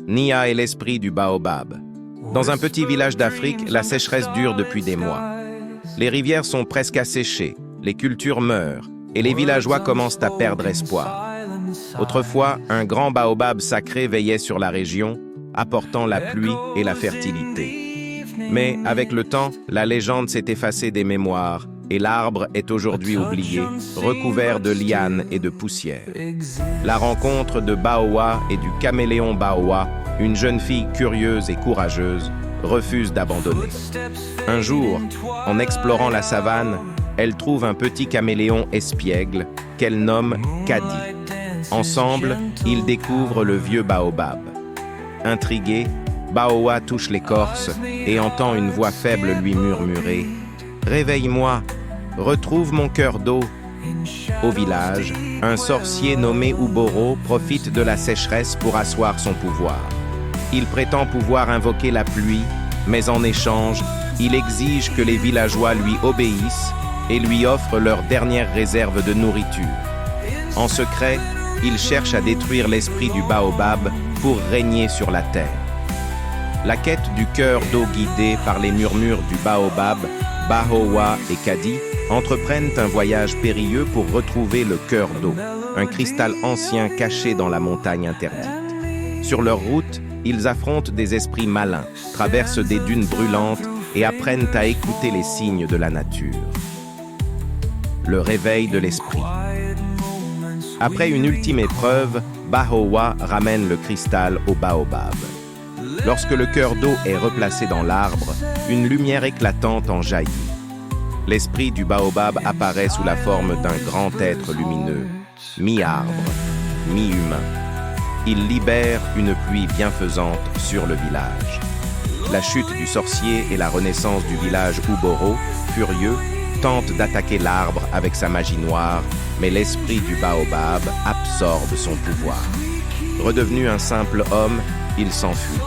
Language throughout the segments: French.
Nia est l'esprit du baobab. Dans un petit village d'Afrique, la sécheresse dure depuis des mois. Les rivières sont presque asséchées, les cultures meurent, et les villageois commencent à perdre espoir. Autrefois, un grand baobab sacré veillait sur la région, apportant la pluie et la fertilité. Mais avec le temps, la légende s'est effacée des mémoires, et l'arbre est aujourd'hui oublié, recouvert de lianes et de poussière. La rencontre de Baoa et du caméléon Baoa, une jeune fille curieuse et courageuse, refuse d'abandonner. Un jour, en explorant la savane, elle trouve un petit caméléon espiègle qu'elle nomme Kadi. Ensemble, ils découvrent le vieux baobab. Intrigué, Baoa touche l'écorce et entend une voix faible lui murmurer « Réveille-moi, retrouve mon cœur d'eau ». Au village, un sorcier nommé Uboro profite de la sécheresse pour asseoir son pouvoir. Il prétend pouvoir invoquer la pluie, mais en échange, il exige que les villageois lui obéissent et lui offrent leur dernière réserve de nourriture. En secret, il cherche à détruire l'esprit du baobab pour régner sur la terre. La quête du cœur d'eau guidée par les murmures du baobab, Baoa et Kadi entreprennent un voyage périlleux pour retrouver le cœur d'eau, un cristal ancien caché dans la montagne interdite. Sur leur route, ils affrontent des esprits malins, traversent des dunes brûlantes et apprennent à écouter les signes de la nature. Le réveil de l'esprit. Après une ultime épreuve, Baoa ramène le cristal au baobab. Lorsque le cœur d'eau est replacé dans l'arbre, une lumière éclatante en jaillit. L'esprit du baobab apparaît sous la forme d'un grand être lumineux, mi-arbre, mi-humain. Il libère une pluie bienfaisante sur le village. La chute du sorcier et la renaissance du village Uboro, furieux, tentent d'attaquer l'arbre avec sa magie noire, mais l'esprit du baobab absorbe son pouvoir. Redevenu un simple homme, il s'enfuit.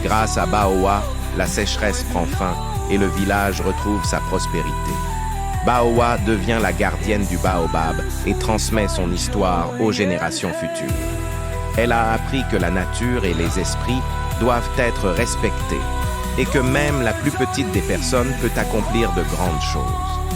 Grâce à Baoa, la sécheresse prend fin et le village retrouve sa prospérité. Baoa devient la gardienne du baobab et transmet son histoire aux générations futures. Elle a appris que la nature et les esprits doivent être respectés et que même la plus petite des personnes peut accomplir de grandes choses.